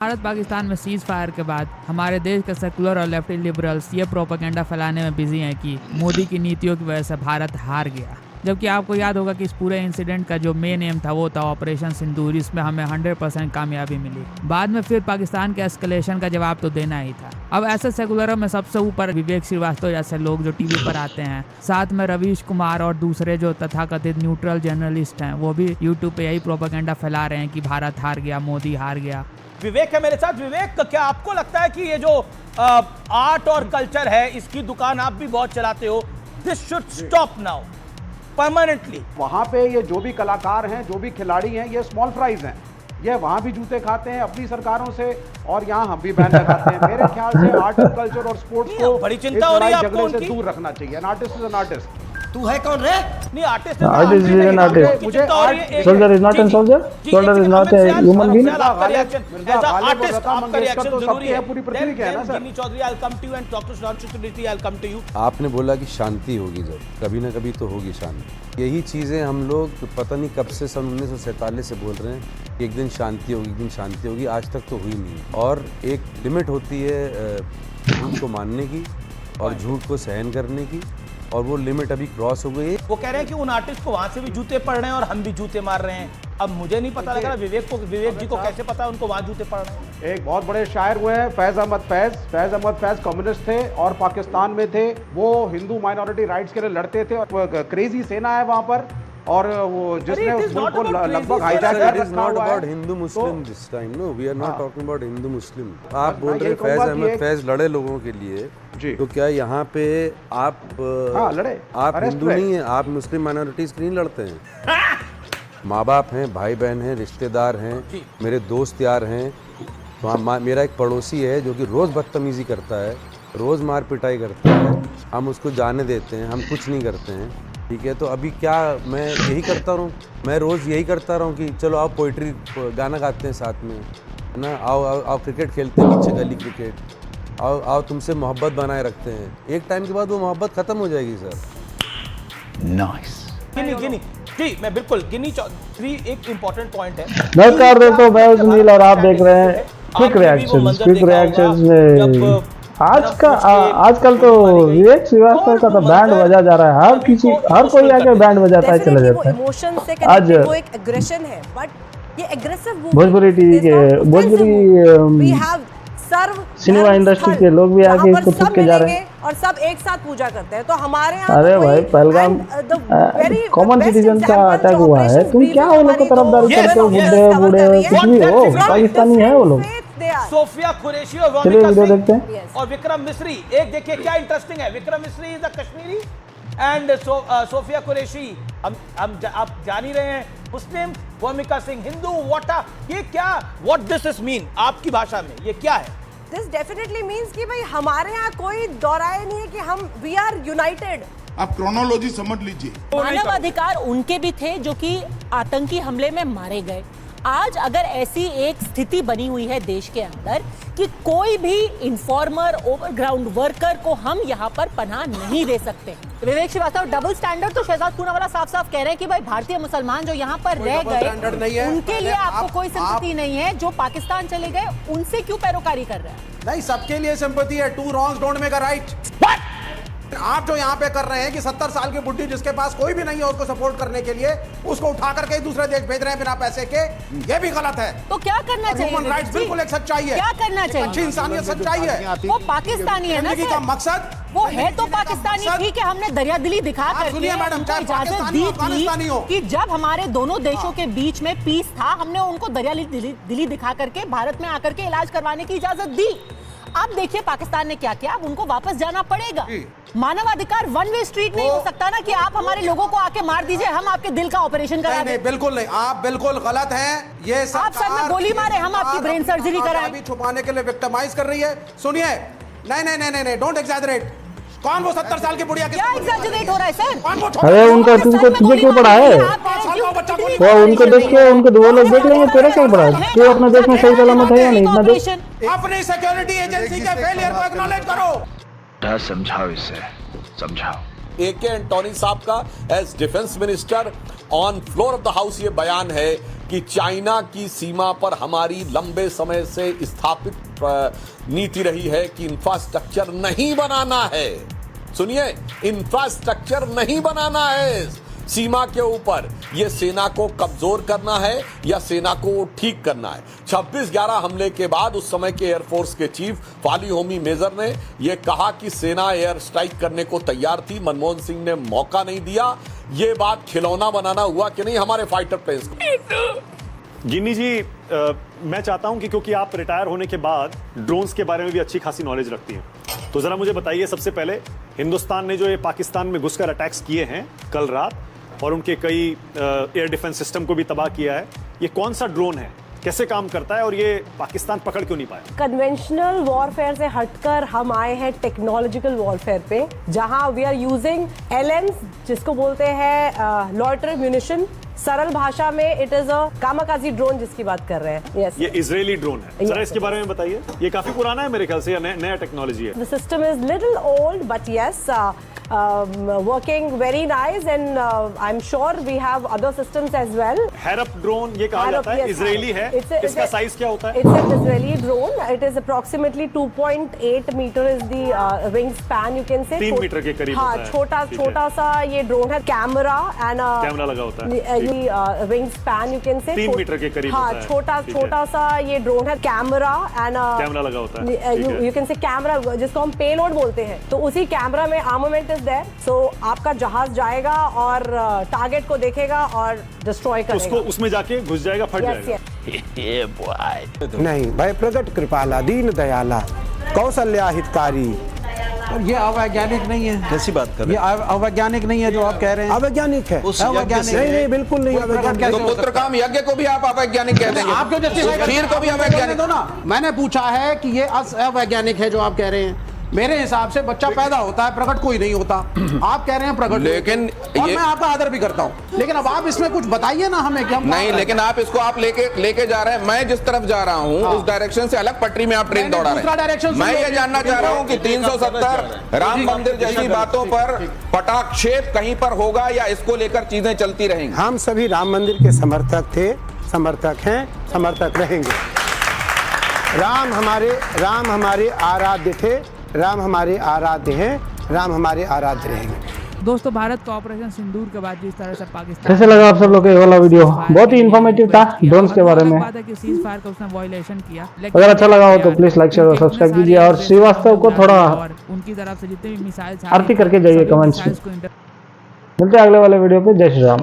भारत पाकिस्तान में cease fire के बाद हमारे देश के सेकुलर और लेफ्टी लिबरल्स ये प्रोपेगेंडा फैलाने में बिजी हैं कि मोदी की नीतियों की वजह से भारत हार गया। जबकि आपको याद होगा कि इस पूरे इंसिडेंट का जो मेन एम था वो था ऑपरेशन सिंदूर। इसमें हमें 100% कामयाबी मिली। बाद में फिर पाकिस्तान के एस्केलेशन का जवाब तो देना ही था। अब ऐसे सेकुलरों में सबसे ऊपर विवेक श्रीवास्तव जैसे लोग जो टीवी पर आते हैं, साथ में रवीश कुमार और दूसरे जो तथाकथित न्यूट्रल जर्नलिस्ट हैं, वो भी यूट्यूब पे यही प्रोपेगेंडा फैला रहे हैं कि भारत हार गया, मोदी हार गया। विवेक है मेरे साथ। विवेक, क्या आपको लगता है कि ये जो आर्ट और कल्चर है, इसकी दुकान आप भी बहुत चलाते हो, this should stop now permanently? वहां पे ये जो भी कलाकार हैं, जो भी खिलाड़ी हैं, ये स्मॉल फ्राइज हैं। ये वहां भी जूते खाते हैं अपनी सरकारों से और यहाँ हम भी बैन लगाते हैं। मेरे ख्याल से आर्ट एंड कल्चर और स्पोर्ट्स को बड़ी चिंता हो रही है आपको से दूर रखना चाहिए। An artist is an artist. तू है कौन रे? नहीं, artist Artist is an artist. मुझे Soldier is not a soldier. Soldier is not a human being. आपका रिएक्शन एज अ आर्टिस्ट, आपका रिएक्शन तो जरूरी है। पूरी पृथ्वी का है ना sir. Ginni Chaudhary, I will come to you and doctor Sudhanshu Trivedi, I will come to you. आपने बोला कि शांति होगी, जब कभी ना कभी तो होगी शांति। यही चीज़ें हम लोग पता नहीं कब से सन 1947 से बोल रहे हैं कि एक दिन शांति होगी, एक दिन शांति होगी। आज तक तो हुई नहीं। और एक लिमिट होती है झूठ को मानने की और झूठ को सहन करने की, और वो लिमिट अभी क्रॉस हो गई है। वो कह रहे हैं कि उन आर्टिस्ट को वहां से भी जूते पड़ रहे हैं और हम भी जूते मार रहे हैं। अब मुझे नहीं पता लग रहा विवेक जी को कैसे पता है उनको वहां जूते पड़ रहे हैं। एक बहुत बड़े शायर हुए हैं फैज अहमद फैज कम्युनिस्ट थे और पाकिस्तान में थे। वो हिंदू माइनॉरिटी राइट्स के लिए लड़ते थे और क्रेजी सेना है वहां पर, और वो जिसने उस मुल्क को लगभग हाईजैक कर It is रखा not हुआ है। about Hindu Muslim this time. No, we are not talking about Hindu Muslim. आप मैं बोल रहे यही हैं फैज कहूंगा कि अहमद एक- फैज लड़े लोगों के लिए जी। तो क्या यहाँ पे आप हाँ, लड़े। आप Arrest हिंदू हुए। नहीं हैं, आप मुस्लिम माइनॉरिटीज के नहीं लड़ते हैं। माँ बाप हैं, भाई बहन हैं, रिश्तेदार हैं, मेरे दोस्त यार हैं। मेरा एक पड़ोसी है जो कि रोज़ बदतमीजी करता है, रोज़ मार पिटाई करता है। हम उसको जाने देते हैं, हम कुछ नहीं करते हैं। ठीक है, तो अभी क्या मैं यही करता रहूँ? मैं रोज़ यही करता रहूँ कि चलो आओ पोइट्री गाना गाते हैं साथ में, है ना, आओ आओ आओ क्रिकेट खेलते हैं नीचे गली क्रिकेट, आओ आओ तुमसे मोहब्बत बनाए रखते हैं। एक टाइम के बाद वो मोहब्बत ख़त्म हो जाएगी सर। Nice. गिनी जी, मैं बिल्कुल गिनी चौधरी एक इम्पोर्टेंट पॉइंट है। नमस्कार दोस्तों, मैं सुनील और आप देख रहे हैं क्विक रिएक्शंस में। आजकल तो विवेक श्रीवास्तव का तो बैंड बजा जा रहा है। हर कोई आके बैंड बजाता है, चला जाता है। इमोशन से आज कनेक्टेड वो एक एग्रेशन है, बट ये एग्रेसिव भोजपुरी टीवी के we have serve cinema industry के लोग भी आके इसको थूक के जा रहे हैं और सब एक साथ पूजा करते हैं। तो हमारे यहाँ अरे भाई, पहलगाम कॉमन सिटीजन का अटैक हुआ है, तुम क्या वो लोग को तरफदारी करते हो? बूढ़े कुछ भी हो, पाकिस्तानी है वो लोग। सोफिया कुरैशी और चलिए रोनिका वीडियो सिंह देखते हैं। और विक्रम मिश्री। एक देखिए क्या इंटरेस्टिंग है, Vikram Misri is a Kashmiri and Sofia Qureshi आप जान ही रहे हैं मुस्लिम, रोनिका सिंह हिंदू। ये क्या व्हाट दिस इज मीन आपकी भाषा में, ये क्या है? दिस डेफिनेटली मींस कि भाई हमारे यहाँ कोई दोहराए नहीं है कि हम वी आर यूनाइटेड। आप क्रोनोलॉजी समझ लीजिए। मानवाधिकार उनके भी थे जो कि आतंकी हमले में मारे गए। आज अगर ऐसी एक स्थिति बनी हुई है देश के अंदर कि कोई भी इन्फॉर्मर, ओवरग्राउंड वर्कर को हम यहाँ पर पनाह नहीं दे सकते। विवेक श्रीवास्तव, डबल स्टैंडर्ड तो शहजाद पूनावाला साफ साफ कह रहे हैं कि भाई भारतीय मुसलमान जो यहाँ पर रह गए उनके लिए आपको कोई सिंपैथी नहीं है, जो पाकिस्तान चले गए उनसे क्यों पैरोकारी कर रहे हैं? नहीं, सबके लिए सिंपैथी है। Two wrongs don't make a right. आप जो यहाँ पे कर रहे हैं कि 70 साल की बुढ़ी जिसके पास कोई भी नहीं है उसको सपोर्ट करने के लिए उसको उठा करके दूसरे देश भेज रहे हैं बिना पैसे के, ये भी गलत है। तो क्या करना चाहिए? ह्यूमन राइट्स बिल्कुल एक सच्चाई है। क्या करना चाहिए? अच्छी इंसानियत सच्चाई है। वो पाकिस्तानी है ना जिंदगी सर? का मकसद वो है तो पाकिस्तानी, ठीक है, हमने दरियादिली दिखा आप करके सुनिए मैडम, चाहे इजाजत पाकिस्तानी दी हो, अफगानिस्तानी हो। थी कि जब हमारे दोनों देशों के बीच में पीस था, हमने उनको दरियादिली दिखा करके भारत में आकर के इलाज करवाने की इजाजत दी। अब देखिए पाकिस्तान ने क्या किया, अब उनको वापस जाना पड़ेगा। मानवाधिकार वन वे स्ट्रीट नहीं हो सकता ना कि आप हमारे लोगों को आके मार दीजिए, हम आपके दिल का ऑपरेशन करा दें। नहीं, बिल्कुल नहीं, आप बिल्कुल गलत हैं। ये आप सर में गोली मारे, हम आपकी ब्रेन सर्जरी कराएं। अभी छुपाने के लिए विक्टिमाइज कर रही है। सुनिए, नहीं, डोंट एग्जैजरेट। कौन वो 70 साल की बुढ़िया? क्या एग्जैजरेट हो रहा है सर? अरे उनका तुझे क्यों पड़ा है? वो उनको देख के उनके दो लोग देख लेंगे, तेरा क्या पड़ा है? तू अपने देश में सही सलामत है या नहीं? इतना देश अपनी सिक्योरिटी एजेंसी के फेलियर को एक्नॉलेज करो। समझाओ इसे, समझाओ। AK एंटोनी साहब का as defence minister on floor of the house ये बयान है कि चाइना की सीमा पर हमारी लंबे समय से स्थापित नीति रही है कि इंफ्रास्ट्रक्चर नहीं बनाना है। सुनिए, इंफ्रास्ट्रक्चर नहीं बनाना है सीमा के ऊपर। यह सेना को कमजोर करना है या सेना को ठीक करना है। 26/11 हमले के बाद उस समय के एयरफोर्स के चीफ फाली होमी मेजर ने यह कहा कि सेना एयर स्ट्राइक करने को तैयार थी, मनमोहन सिंह ने मौका नहीं दिया। यह बात खिलौना बनाना हुआ कि नहीं हमारे फाइटर प्लेन्स को। गिन्नी जी, मैं चाहता हूं कि क्योंकि आप रिटायर होने के बाद ड्रोन्स के बारे में भी अच्छी खासी नॉलेज रखती हैं, तो जरा मुझे बताइए, सबसे पहले हिंदुस्तान ने जो ये पाकिस्तान में घुसकर अटैक्स किए हैं कल रात और उनके कई एयर डिफेंस सिस्टम को भी तबाह किया है, ये कौन सा ड्रोन है, कैसे काम करता है और ये पाकिस्तान पकड़ क्यों नहीं पाया? कन्वेंशनल वॉरफेयर से हटकर हम आए हैं टेक्नोलॉजिकल वॉरफेयर पे, जहां वी आर यूजिंग LMs, जिसको बोलते हैं लॉयटर म्यूनिशन। सरल भाषा में it is a kamikaze drone जिसकी बात कर रहे हैं। ये इजरायली ड्रोन है, जरा इसके बारे में बताइए। ये काफी पुराना है मेरे ख्याल से, या नया टेक्नोलॉजी है? The system is little old, but yes, working very nice, and I'm sure we have other systems as well. Harop drone ये कहा जाता है, इजरायली है। इसका साइज क्या होता है? It's an Israeli drone. It is approximately 2.8 meter is the wingspan, you can say. 3 metre के करीब हाँ, होता है। छोटा सा ये ड्रोन है। कैमरा एंड कैमरा लगा होता है। Wing span, you can say 3 metre के करीब हाँ, होता है। छोटा सा ये ड्रोन है। कैमरा एंड कैमरा लगा होता है। यू कैन से कैमरा, जिसको हम पेलोड बोलते हैं। तो उसी कैमरा में आर्मामेंट इज देयर, सो आपका जहाज जाएगा और टारगेट को देखेगा और डिस्ट्रॉय करेगा। उसको उसमें जाके घुस जाएगा, फट जाएगा। नहीं भाई, प्रगट कृपाला दीन दयाला कौशल्या हितकारी। और ये अवैज्ञानिक नहीं है। कैसी बात कर रहे हैं? ये अवैज्ञानिक नहीं है जो आप कह रहे हैं। अवैज्ञानिक है। अवैज्ञानिक नहीं, बिल्कुल नहीं अवैज्ञानिक। तो पुत्रकाम यज्ञ को भी आप अवैज्ञानिक कह देंगे? आप क्यों खीर को भी अवैज्ञानिक दो ना। मैंने पूछा है कि ये अवैज्ञानिक है जो आप कह रहे हैं। मेरे हिसाब से बच्चा पैदा होता है, प्रकट कोई नहीं होता। आप कह रहे हैं प्रकट, लेकिन और मैं आपका आदर भी करता हूं, लेकिन अब आप इसमें कुछ बताइए ना हमें कि हम नहीं, लेकिन आप इसको आप लेके जा रहे हैं। मैं जिस तरफ जा रहा हूं उस डायरेक्शन से अलग पटरी में आप ट्रेन दौड़ा रहे हैं। मैं ये जानना चाह रहा हूं कि 370 राम मंदिर जैसी बातों पर पटाक्षेप कहीं पर होगा या इसको लेकर चीजें चलती रहेंगी? हम सभी राम मंदिर के समर्थक थे, समर्थक हैं, समर्थक रहेंगे। राम हमारे आराध्य थे, राम हमारे आराध्य हैं, राम हमारे आराध्य रहेंगे। दोस्तों, भारत का ऑपरेशन सिंदूर के बाद जिस तरह से पाकिस्तान, कैसे लगा आप सब लोग को ये वाला वीडियो? बहुत ही इन्फॉर्मेटिव था ड्रोन्स के बारे में। बात है कि सीज फायर का उसने वायलेशन किया। अगर अच्छा लगा हो तो प्लीज लाइक शेयर और सब्सक्राइब कीजिए, और श्रीवास्तव को थोड़ा उनकी तरफ से जितने भी मिसाइल आरती करके जाइए कमेंट्स में। मिलते हैं अगले वाले वीडियो पे। जय श्री राम।